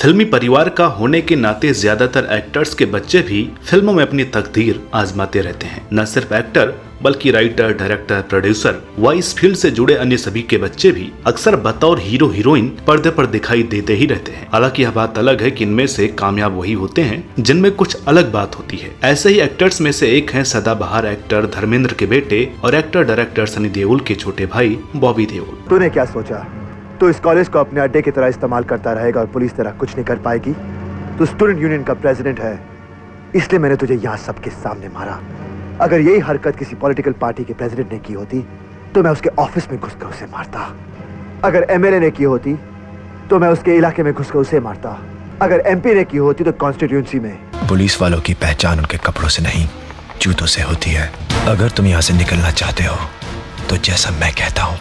फिल्मी परिवार का होने के नाते ज्यादातर एक्टर्स के बच्चे भी फिल्मों में अपनी तकदीर आजमाते रहते हैं। न सिर्फ एक्टर बल्कि राइटर, डायरेक्टर, प्रोड्यूसर व इस फील्ड से जुड़े अन्य सभी के बच्चे भी अक्सर बतौर हीरो हीरोइन पर्दे पर दिखाई देते ही रहते हैं। हालांकि यह बात अलग है कि इनमें से कामयाब वही होते हैं जिनमें कुछ अलग बात होती है। ऐसे ही एक्टर्स में से एक हैं सदाबहार एक्टर धर्मेंद्र के बेटे और एक्टर डायरेक्टर सनी देओल के छोटे भाई बॉबी देओल। तूने क्या सोचा? तू इस कॉलेज को अपने अड्डे की तरह इस्तेमाल करता रहेगा और पुलिस तेरा कुछ नहीं कर पाएगी? तू स्टूडेंट यूनियन का प्रेसिडेंट है, इसलिए मैंने तुझे यहाँ सबके सामने मारा। अगर यही हरकत किसी पॉलिटिकल पार्टी के प्रेसिडेंट ने की होती तो मैं उसके ऑफिस में घुसकर उसे मारता। अगर एमएलए ने की होती तो मैं उसके इलाके में घुसकर उसे मारता। अगर एमपी ने की होती तो कॉन्स्टिट्यूंसी में। पुलिस वालों की पहचान उनके कपड़ों से नहीं, जूतों से होती है। अगर तुम यहाँ से निकलना चाहते हो तो जैसा मैं कहता हूँ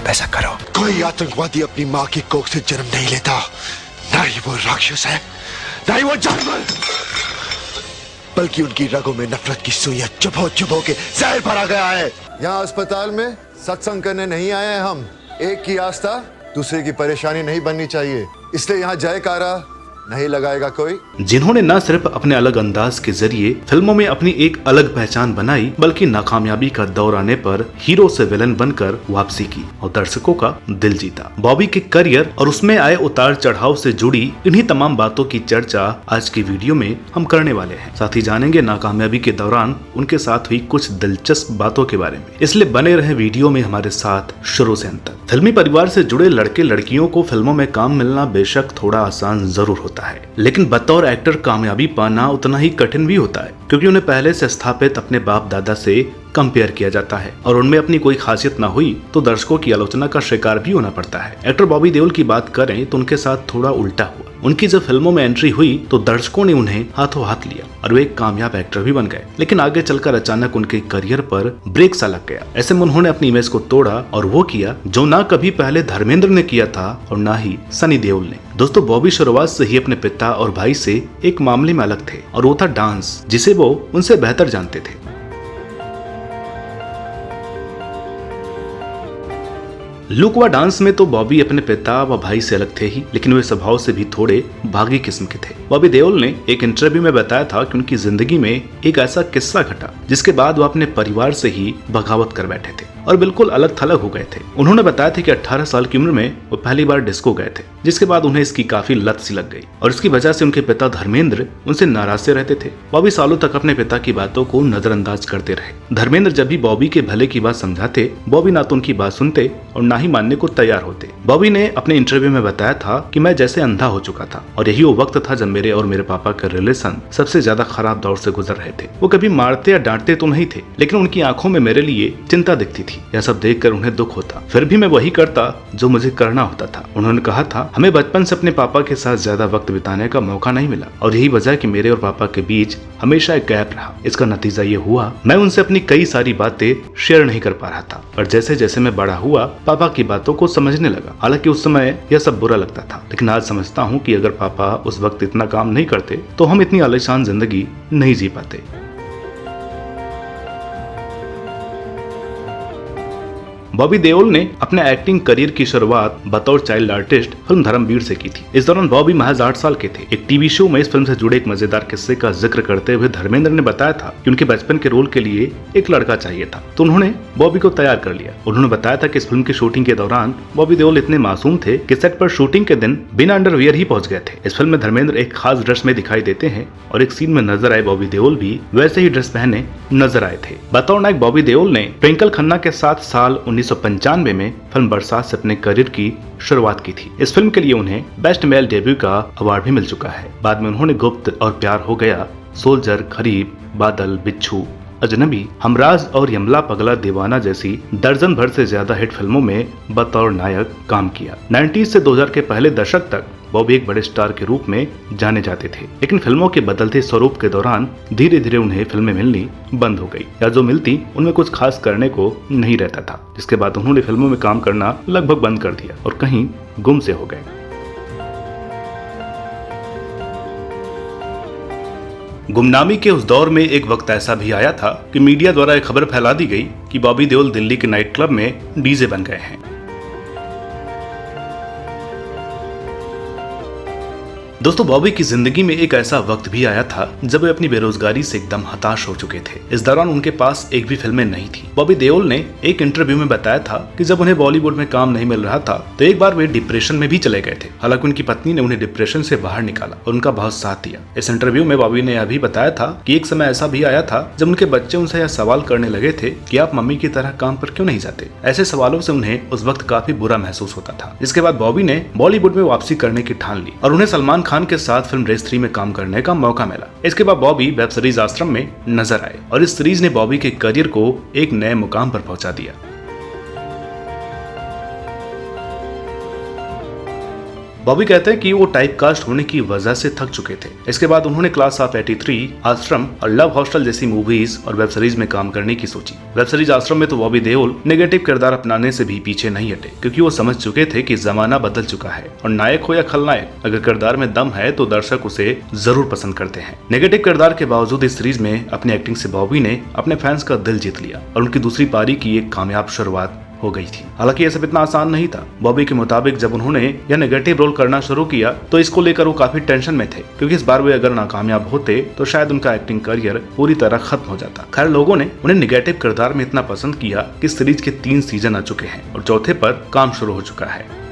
वैसा करो। कोई आतंकवादी अपनी माँ की कोख से जन्म नहीं लेता, ना ही वो राक्षस है, ना ही वो जानवर, बल्कि उनकी रगों में नफरत की सुइयां चुभो चुभो के जहर भरा गया है। यहाँ अस्पताल में सत्संग करने नहीं आए हैं हम। एक की आस्था दूसरे की परेशानी नहीं बननी चाहिए, इसलिए यहाँ जयकारा नहीं लगाएगा कोई। जिन्होंने न सिर्फ अपने अलग अंदाज के जरिए फिल्मों में अपनी एक अलग पहचान बनाई, बल्कि नाकामयाबी का दौर आने पर हीरो से विलन बनकर वापसी की और दर्शकों का दिल जीता। बॉबी के करियर और उसमें आए उतार चढ़ाव से जुड़ी इन्हीं तमाम बातों की चर्चा आज की वीडियो में हम करने वाले हैं। साथ ही जानेंगे नाकामयाबी के दौरान उनके साथ हुई कुछ दिलचस्प बातों के बारे में। इसलिए बने रहे वीडियो में हमारे साथ शुरू से अंत तक। फिल्मी परिवार से जुड़े लड़के लड़कियों को फिल्मों में काम मिलना बेशक थोड़ा आसान जरूर होता है, लेकिन बतौर एक्टर कामयाबी पाना उतना ही कठिन भी होता है, क्योंकि उन्हें पहले से स्थापित अपने बाप दादा से कंपेयर किया जाता है और उनमें अपनी कोई खासियत ना हुई तो दर्शकों की आलोचना का शिकार भी होना पड़ता है। एक्टर बॉबी देओल की बात करें तो उनके साथ थोड़ा उल्टा हुआ। उनकी जब फिल्मों में एंट्री हुई तो दर्शकों ने उन्हें हाथों हाथ लिया और वे एक कामयाब एक्टर भी बन गए, लेकिन आगे चलकर अचानक उनके करियर पर ब्रेक सा लग गया। ऐसे में उन्होंने अपनी इमेज को तोड़ा और वो किया जो ना कभी पहले धर्मेंद्र ने किया था और ना ही सनी देओल ने। दोस्तों, बॉबी शुरुआत से ही अपने पिता और भाई से एक मामले में अलग थे और वो था डांस, जिसे वो उनसे बेहतर जानते थे। लुक व डांस में तो बॉबी अपने पिता व भाई से अलग थे ही, लेकिन वे स्वभाव से भी थोड़े भागी किस्म के थे। बॉबी देओल ने एक इंटरव्यू में बताया था कि उनकी जिंदगी में एक ऐसा किस्सा घटा जिसके बाद वो अपने परिवार से ही बगावत कर बैठे थे और बिल्कुल अलग थलग हो गए थे। उन्होंने बताया था कि 18 साल की उम्र में वो पहली बार डिस्को गए थे, जिसके बाद उन्हें इसकी काफी लत सी लग गई और इसकी वजह से उनके पिता धर्मेंद्र उनसे नाराज से रहते थे। बॉबी सालों तक अपने पिता की बातों को नजरअंदाज करते रहे। धर्मेंद्र जब भी बॉबी के भले की बात समझाते, बॉबी ना तो उनकी बात सुनते और ना ही मानने को तैयार होते। बॉबी ने अपने इंटरव्यू में बताया था कि मैं जैसे अंधा हो चुका था और यही वो वक्त था जब मेरे और मेरे पापा का रिलेशन सबसे ज्यादा खराब दौर से गुजर रहे थे। वो कभी मारते या डांटते तो नहीं थे, लेकिन उनकी आंखों में मेरे लिए चिंता दिखती थी। यह सब देखकर उन्हें दुख होता, फिर भी मैं वही करता जो मुझे करना होता था। उन्होंने कहा था, हमें बचपन से अपने पापा के साथ ज्यादा वक्त बिताने का मौका नहीं मिला और यही वजह कि मेरे और पापा के बीच हमेशा एक गैप रहा। इसका नतीजा ये हुआ, मैं उनसे अपनी कई सारी बातें शेयर नहीं कर पा रहा था और जैसे जैसे मैं बड़ा हुआ पापा की बातों को समझने लगा। हालांकि उस समय यह सब बुरा लगता था, लेकिन आज समझता हूँ कि अगर पापा उस वक्त इतना काम नहीं करते तो हम इतनी आलीशान जिंदगी नहीं जी पाते। बॉबी देओल ने अपने एक्टिंग करियर की शुरुआत बतौर चाइल्ड आर्टिस्ट फिल्म धर्मवीर से की थी। इस दौरान बॉबी महज 8 साल के थे। एक टीवी शो में इस फिल्म से जुड़े एक मजेदार किस्से का जिक्र करते हुए धर्मेंद्र ने बताया था कि उनके बचपन के रोल के लिए एक लड़का चाहिए था, तो उन्होंने बॉबी को तैयार कर लिया। उन्होंने बताया था कि इस फिल्म की शूटिंग के दौरान बॉबी देओल इतने मासूम थे कि सेट पर शूटिंग के दिन बिना अंडरवियर ही पहुंच गए थे। इस फिल्म में धर्मेंद्र एक खास ड्रेस में दिखाई देते हैं और एक सीन में नजर आए बॉबी देओल भी वैसे ही ड्रेस पहने नजर आए थे। बतौर नायक बॉबी देओल ने ट्विंकल खन्ना के साथ साल 1995 में फिल्म बरसात से अपने करियर की शुरुआत की थी। इस फिल्म के लिए उन्हें बेस्ट मेल डेब्यू का अवार्ड भी मिल चुका है। बाद में उन्होंने गुप्त और प्यार हो गया, सोल्जर, खरीब, बादल, बिच्छू, अजनबी, हमराज और यमला पगला दीवाना जैसी दर्जन भर से ज्यादा हिट फिल्मों में बतौर नायक काम किया। 90s से 2000 के पहले दशक तक बॉबी एक बड़े स्टार के रूप में जाने जाते थे, लेकिन फिल्मों के बदलते स्वरूप के दौरान धीरे धीरे उन्हें फिल्में मिलनी बंद हो गई या जो मिलती उनमें कुछ खास करने को नहीं रहता था, जिसके बाद उन्होंने फिल्मों में काम करना लगभग बंद कर दिया और कहीं गुम से हो गए। गुमनामी के उस दौर में एक वक्त ऐसा भी आया था कि मीडिया द्वारा एक खबर फैला दी गई कि बॉबी देओल दिल्ली के नाइट क्लब में डीजे बन गए हैं। दोस्तों बॉबी की जिंदगी में एक ऐसा वक्त भी आया था जब वे अपनी बेरोजगारी से एकदम हताश हो चुके थे। इस दौरान उनके पास एक भी फिल्में नहीं थी। बॉबी देओल ने एक इंटरव्यू में बताया था कि जब उन्हें बॉलीवुड में काम नहीं मिल रहा था तो एक बार वे डिप्रेशन में भी चले गए थे। हालांकि उनकी पत्नी ने उन्हें डिप्रेशन से बाहर निकाला और उनका बहुत साथ दिया। इस इंटरव्यू में बॉबी ने यह भी बताया था कि एक समय ऐसा भी आया था जब उनके बच्चे उनसे यह सवाल करने लगे थे कि आप मम्मी की तरह काम पर क्यों नहीं जाते। ऐसे सवालों से उन्हें उस वक्त काफी बुरा महसूस होता था। जिसके बाद बॉबी ने बॉलीवुड में वापसी करने की ठान ली और उन्हें सलमान खान के साथ फिल्म रेस 3 में काम करने का मौका मिला। इसके बाद बॉबी वेब सीरीज आश्रम में नजर आए और इस सीरीज ने बॉबी के करियर को एक नए मुकाम पर पहुंचा दिया। बॉबी कहते हैं कि वो टाइपकास्ट होने की वजह से थक चुके थे। इसके बाद उन्होंने क्लास ऑफ 83, आश्रम और लव हॉस्टल जैसी मूवीज और वेब सीरीज में काम करने की सोची। वेब सीरीज आश्रम में तो बॉबी देओल नेगेटिव किरदार अपनाने से भी पीछे नहीं हटे, क्योंकि वो समझ चुके थे कि जमाना बदल चुका है और नायक हो या खलनायक, अगर किरदार में दम है तो दर्शक उसे जरूर पसंद करते हैं। नेगेटिव किरदार के बावजूद इस सीरीज में अपनी एक्टिंग से बॉबी ने अपने फैंस का दिल जीत लिया और उनकी दूसरी पारी की एक कामयाब शुरुआत हो गई थी। हालांकि यह सब इतना आसान नहीं था। बॉबी के मुताबिक जब उन्होंने यह नेगेटिव रोल करना शुरू किया तो इसको लेकर वो काफी टेंशन में थे, क्योंकि इस बार वे अगर नाकामयाब होते तो शायद उनका एक्टिंग करियर पूरी तरह खत्म हो जाता। खैर लोगों ने उन्हें नेगेटिव किरदार में इतना पसंद किया कि सीरीज के 3 सीजन आ चुके हैं और चौथे पर काम शुरू हो चुका है।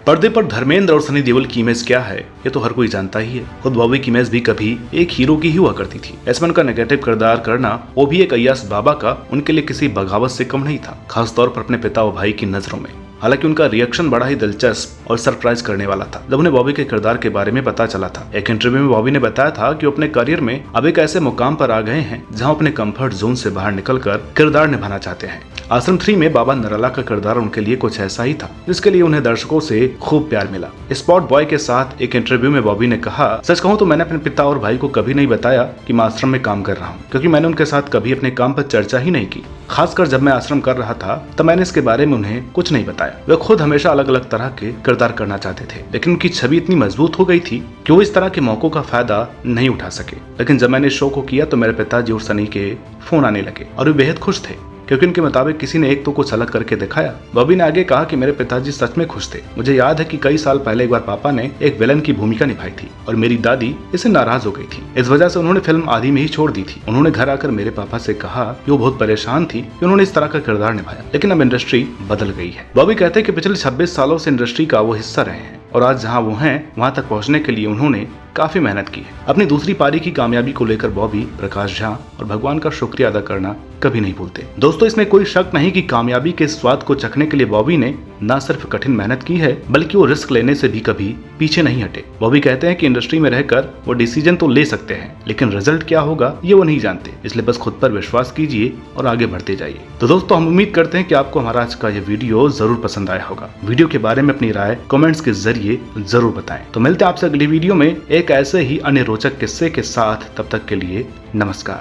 पर्दे पर धर्मेंद्र और सनी देओल की इमेज क्या है ये तो हर कोई जानता ही है। खुद बॉबी की इमेज भी कभी एक हीरो की ही हुआ करती थी। ऐसे में उनका नेगेटिव किरदार करना, वो भी एक अय्यास बाबा का, उनके लिए किसी बगावत से कम नहीं था, खासतौर पर अपने पिता और भाई की नजरों में। हालांकि उनका रिएक्शन बड़ा ही दिलचस्प और सरप्राइज करने वाला था जब उन्हें बॉबी के किरदार के बारे में पता चला था। एक इंटरव्यू में बॉबी ने बताया था कि वो अपने करियर में अब एक ऐसे मुकाम पर आ गए हैं जहां अपने कंफर्ट जोन से बाहर निकलकर किरदार निभाना चाहते हैं। आश्रम 3 में बाबा नराला का किरदार उनके लिए कुछ ऐसा ही था जिसके लिए उन्हें दर्शकों से खूब प्यार मिला। स्पॉट बॉय के साथ एक इंटरव्यू में बॉबी ने कहा, सच कहूं तो मैंने अपने पिता और भाई को कभी नहीं बताया कि मैं आश्रम में काम कर रहा हूं, क्योंकि मैंने उनके साथ कभी अपने काम पर चर्चा ही नहीं की। खासकर जब मैं आश्रम कर रहा था तब मैंने इसके बारे में उन्हें कुछ नहीं बताया। वे खुद हमेशा अलग अलग तरह के किरदार करना चाहते थे, लेकिन उनकी छवि इतनी मजबूत हो गई थी कि वो इस तरह के मौकों का फायदा नहीं उठा सके। लेकिन जब मैंने शो को किया तो मेरे पिताजी और सनी के फोन आने लगे और वे बेहद खुश थे, क्योंकि उनके मुताबिक किसी ने एक तो कुछ अलग करके दिखाया। बॉबी ने आगे कहा कि मेरे पिताजी सच में खुश थे। मुझे याद है कि कई साल पहले एक बार पापा ने एक विलन की भूमिका निभाई थी और मेरी दादी इससे नाराज हो गई थी। इस वजह से उन्होंने फिल्म आधी में ही छोड़ दी थी। उन्होंने घर आकर मेरे पापा से कहा कि वो बहुत परेशान थी कि उन्होंने इस तरह का किरदार निभाया, लेकिन अब इंडस्ट्री बदल गई है। बॉबी कहते हैं कि पिछले 26 सालों से इंडस्ट्री का वो हिस्सा रहे हैं और आज जहां वो हैं वहां तक पहुंचने के लिए उन्होंने काफी मेहनत की है। अपनी दूसरी पारी की कामयाबी को लेकर बॉबी प्रकाश झा और भगवान का शुक्रिया अदा करना कभी नहीं भूलते। दोस्तों इसमें कोई शक नहीं कि कामयाबी के स्वाद को चखने के लिए बॉबी ने न सिर्फ कठिन मेहनत की है बल्कि वो रिस्क लेने से भी कभी पीछे नहीं हटे। बॉबी कहते हैं कि इंडस्ट्री में रहकर वो डिसीजन तो ले सकते हैं, लेकिन रिजल्ट क्या होगा ये वो नहीं जानते, इसलिए बस खुद पर विश्वास कीजिए और आगे बढ़ते जाइए। तो दोस्तों हम उम्मीद करते हैं कि आपको हमारा आज का ये वीडियो जरूर पसंद आया होगा। वीडियो के बारे में अपनी राय कमेंट्स के जरिए जरूर बताएं। तो मिलते हैं आपसे अगली वीडियो में एक ऐसे ही अन्य रोचक किस्से के साथ। तब तक के लिए नमस्कार।